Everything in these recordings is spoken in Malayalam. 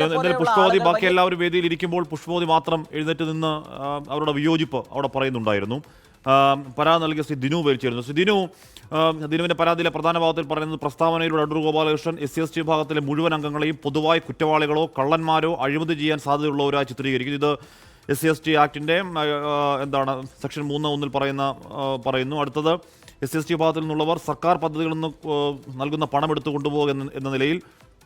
എന്തായാലും പുഷ്പവതി ബാക്കി എല്ലാവരും വേദിയിൽ ഇരിക്കുമ്പോൾ പുഷ്പവതി മാത്രം എഴുന്നേറ്റ് നിന്ന് അവരുടെ വിയോജിപ്പ് അവിടെ പറയുന്നുണ്ടായിരുന്നു. പരാതി നൽകിയ ശ്രീ ദിനു വിവരിച്ചിരുന്നു. ശ്രീ ദിനുവിന്റെ പരാതിയിലെ പ്രധാന ഭാഗത്തിൽ പറയുന്നത് പ്രസ്താവനയിലൂടെ അടൂർ ഗോപാലകൃഷ്ണൻ SC/ST വിഭാഗത്തിലെ മുഴുവൻ അംഗങ്ങളെയും പൊതുവായി കുറ്റവാളികളോ കള്ളന്മാരോ അഴിമതി ചെയ്യാൻ സാധ്യതയുള്ളവരായി ചിത്രീകരിക്കുന്നു. ഇത് SC/ST ആക്ടിന്റെ എന്താണ് സെക്ഷൻ 3(1) പറയുന്നു. അടുത്തത് SC/ST വിഭാഗത്തിൽ നിന്നുള്ളവർ സർക്കാർ പദ്ധതികളിൽ നിന്ന് നൽകുന്ന പണം എടുത്തു കൊണ്ടുപോകുക എന്ന നിലയിൽ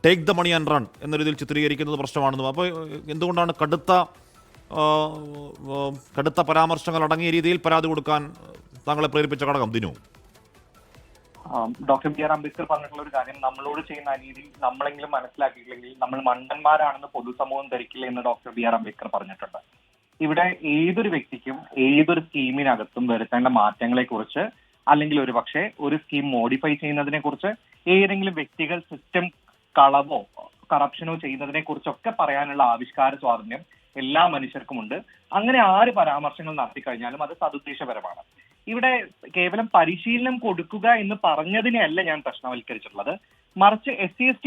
take the money and run എന്ന രീതിയിൽ ചിത്രീകരിക്കുന്നത് പ്രശ്നമാണെന്നും. അപ്പോൾ എന്തുകൊണ്ടാണ് കടുത്ത പരാമർശങ്ങൾ അടങ്ങിയ രീതിയിൽ പരാതി കൊടുക്കാൻ താങ്കളെ പ്രേരിപ്പിച്ച ഘടകം Dinu? Doctor B R Ambedkar പറഞ്ഞിട്ടുള്ള ഒരു കാര്യം, നമ്മളോട് ചെയ്യുന്ന അനീതി നമ്മളെങ്കിലും മനസ്സിലാക്കിയില്ലെങ്കിൽ നമ്മൾ മണ്ടന്മാരാണെന്ന് പൊതുസമൂഹം ധരിക്കില്ല എന്ന് ഡോക്ടർ ബി ആർ അംബേദ്കർ പറഞ്ഞിട്ടുണ്ട്. ഇവിടെ ഏതൊരു വ്യക്തിക്കും ഏതൊരു സ്കീമിനകത്തും വരുത്തേണ്ട മാറ്റങ്ങളെ കുറിച്ച്, അല്ലെങ്കിൽ ഒരു പക്ഷേ ഒരു സ്കീം മോഡിഫൈ ചെയ്യുന്നതിനെ കുറിച്ച്, ഏതെങ്കിലും വ്യക്തികൾ സിസ്റ്റം കളവോ കറപ്ഷനോ ചെയ്യുന്നതിനെ കുറിച്ചൊക്കെ പറയാനുള്ള ആവിഷ്കാര സ്വാതന്ത്ര്യം എല്ലാ മനുഷ്യർക്കുമുണ്ട്. അങ്ങനെ ആര് പരാമർശങ്ങൾ നടത്തിക്കഴിഞ്ഞാലും അത് സതുദ്ദേശപരമാണ്. ഇവിടെ കേവലം പരിശീലനം കൊടുക്കുക എന്ന് പറഞ്ഞതിനെയല്ല ഞാൻ പ്രശ്നവൽക്കരിച്ചിട്ടുള്ളത്. മറിച്ച് SC/ST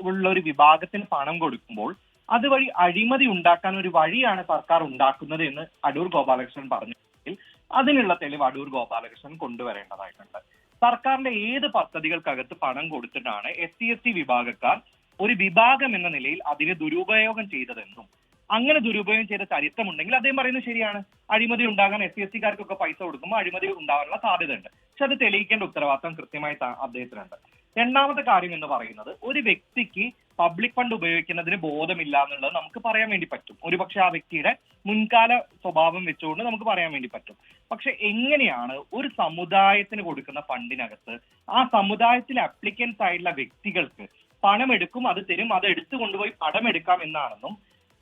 ഉള്ള ഒരു വിഭാഗത്തിന് പണം കൊടുക്കുമ്പോൾ അതുവഴി അഴിമതി ഉണ്ടാക്കാൻ ഒരു വഴിയാണ് സർക്കാർ ഉണ്ടാക്കുന്നത് എന്ന് അടൂർ ഗോപാലകൃഷ്ണൻ പറഞ്ഞെങ്കിൽ അതിനുള്ള തെളിവ് അടൂർ ഗോപാലകൃഷ്ണൻ കൊണ്ടുവരേണ്ടതായിട്ടുണ്ട്. സർക്കാരിന്റെ ഏത് പദ്ധതികൾക്കകത്ത് പണം കൊടുത്തിട്ടാണ് SC/ST വിഭാഗക്കാർ ഒരു വിഭാഗം എന്ന നിലയിൽ അതിനെ ദുരുപയോഗം ചെയ്തതെന്നും, അങ്ങനെ ദുരുപയോഗം ചെയ്ത ചരിത്രമുണ്ടെങ്കിൽ അദ്ദേഹം പറയുന്നത് ശരിയാണ്. അഴിമതി ഉണ്ടാകാൻ SC/ST-കാർക്കൊക്കെ പൈസ കൊടുക്കുമ്പോൾ അഴിമതി ഉണ്ടാകാനുള്ള സാധ്യതയുണ്ട്. പക്ഷെ അത് തെളിയിക്കേണ്ട ഉത്തരവാദിത്തം കൃത്യമായി അദ്ദേഹത്തിനുണ്ട്. രണ്ടാമത്തെ കാര്യം എന്ന് പറയുന്നത്, ഒരു വ്യക്തിക്ക് പബ്ലിക് ഫണ്ട് ഉപയോഗിക്കുന്നതിന് ബോധമില്ല എന്നുള്ളത് നമുക്ക് പറയാൻ വേണ്ടി പറ്റും. ഒരുപക്ഷെ ആ വ്യക്തിയുടെ മുൻകാല സ്വഭാവം വെച്ചുകൊണ്ട് നമുക്ക് പറയാൻ വേണ്ടി പറ്റും. പക്ഷെ എങ്ങനെയാണ് ഒരു സമുദായത്തിന് കൊടുക്കുന്ന ഫണ്ടിനകത്ത് ആ സമുദായത്തിലെ അപ്ലിക്കൻസ് ആയിട്ടുള്ള വ്യക്തികൾക്ക് പണം എടുക്കും, അത് തരും, അത് എടുത്തു കൊണ്ടുപോയി പണം എടുക്കാം എന്നാണെന്നും,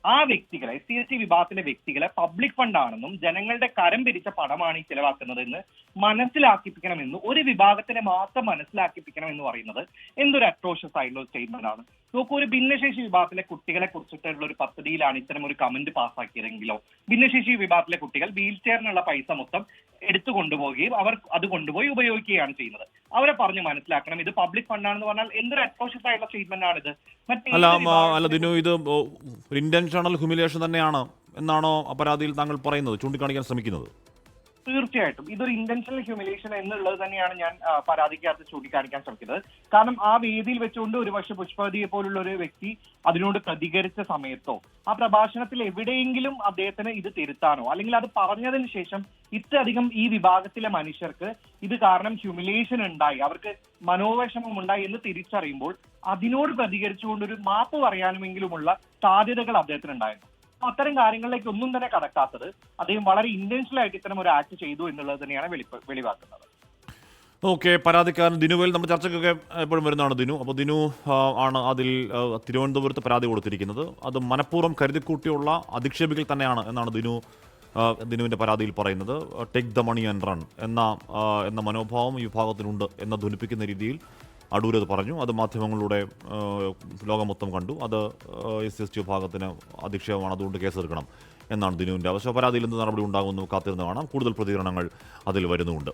ആ വ്യക്തികളെ SC/ST വിഭാഗത്തിലെ വ്യക്തികളെ പബ്ലിക് ഫണ്ടാണെന്നും ജനങ്ങളുടെ കരം പിരിച്ച പണമാണ് ഈ ചിലവാക്കുന്നതെന്ന് മനസ്സിലാക്കിപ്പിക്കണമെന്നും ഒരു വിഭാഗത്തിനെ മാത്രം മനസ്സിലാക്കിപ്പിക്കണം എന്ന് പറയുന്നത് എന്തൊരു അട്രോഷ്യസ് ആയിട്ടുള്ള ഒരു സ്റ്റേറ്റ്മെന്റ് ആണ്. നോക്കൂ, ഒരു ഭിന്നശേഷി വിഭാഗത്തിലെ കുട്ടികളെ കുറിച്ചിട്ടുള്ള ഒരു പദ്ധതിയിലാണ് ഇത്തരം ഒരു കമന്റ് പാസ്സാക്കിയതെങ്കിലോ, ഭിന്നശേഷി വിഭാഗത്തിലെ കുട്ടികൾ വീൽ ചെയറിനുള്ള പൈസ മൊത്തം എടുത്തു കൊണ്ടുപോവുകയും അവർ അത് കൊണ്ടുപോയി ഉപയോഗിക്കുകയാണ് ചെയ്യുന്നത്. അവരെ പറഞ്ഞ് മനസ്സിലാക്കണം ഇത് പബ്ലിക് ഫണ്ടാണെന്ന് പറഞ്ഞാൽ എന്തൊരു അട്രോഷ്യസ് ആയിട്ടുള്ള സ്റ്റേറ്റ്മെന്റ് ആണിത്. അല്ല ദിനു, ഇത് ഇന്റൻഷണൽ ഹ്യൂമിലിയേഷൻ തന്നെയാണ് എന്നാണോ പരാതിയിൽ താങ്കൾ പറയുന്നത്, ചൂണ്ടിക്കാണിക്കാൻ ശ്രമിക്കുന്നത്? തീർച്ചയായിട്ടും ഇതൊരു ഇന്റൻഷണൽ ഹ്യൂമിലിയേഷൻ എന്നുള്ളത് തന്നെയാണ് ഞാൻ പരാതിക്കകത്ത് ചൂണ്ടിക്കാണിക്കാൻ ശ്രമിക്കുന്നത്. കാരണം ആ വേദിയിൽ വെച്ചുകൊണ്ട് ഒരുപക്ഷെ പുഷ്പവതിയെ പോലുള്ള ഒരു വ്യക്തി അതിനോട് പ്രതികരിച്ച സമയത്തോ ആ പ്രഭാഷണത്തിൽ എവിടെയെങ്കിലും അദ്ദേഹത്തിന് ഇത് തിരുത്താനോ, അല്ലെങ്കിൽ അത് പറഞ്ഞതിന് ശേഷം ഇത്രയധികം ഈ വിഭാഗത്തിലെ മനുഷ്യർക്ക് ഇത് കാരണം ഹ്യൂമിലിയേഷൻ ഉണ്ടായി, അവർക്ക് മനോവിഷമം ഉണ്ടായി എന്ന് തിരിച്ചറിയുമ്പോൾ അതിനോട് പ്രതികരിച്ചുകൊണ്ടൊരു മാപ്പ് പറയാനുമെങ്കിലുമുള്ള സാധ്യതകൾ അദ്ദേഹത്തിന് ഉണ്ടായിരുന്നു. അത്തരം കാര്യങ്ങളിലേക്ക് ഒന്നും തന്നെ കടക്കാത്തത് അദ്ദേഹം വളരെ ഇന്റൻഷണൽ ആയിട്ട് ഇത്തരം ഒരു ആക്ട് ചെയ്തു എന്നുള്ളത് തന്നെയാണ് വെളിവാക്കുന്നത്. ഓക്കെ, പരാതിക്കാരൻ ദിനുവിൽ നമ്മുടെ ചർച്ചയ്ക്കൊക്കെ എപ്പോഴും വരുന്നതാണ് ദിനു. അപ്പോൾ ദിനു ആണ് അതിൽ തിരുവനന്തപുരത്ത് പരാതി കൊടുത്തിരിക്കുന്നത്. അത് മനഃപൂർവ്വം കരുതിക്കൂട്ടിയുള്ള അധിക്ഷേപിക്കൽ തന്നെയാണ് എന്നാണ് ദിനുവിൻ്റെ പരാതിയിൽ പറയുന്നത്. Take the money and run എന്ന മനോഭാവം ഈ വിഭാഗത്തിനുണ്ട് എന്ന് ധ്വനിപ്പിക്കുന്ന രീതിയിൽ അടൂർ അത് പറഞ്ഞു. അത് മാധ്യമങ്ങളിലൂടെ ലോകം മൊത്തം കണ്ടു. അത് SC/ST വിഭാഗത്തിന് അധിക്ഷേപമാണ്, അതുകൊണ്ട് കേസെടുക്കണം എന്നാണ് ദിനുവിൻ്റെ ആവശ്യം. പരാതിയിൽ എന്ത് നടപടി ഉണ്ടാകുമെന്ന് കാത്തിരുന്ന് കാണാം. കൂടുതൽ പ്രതികരണങ്ങൾ അതിൽ വരുന്നുമുണ്ട്.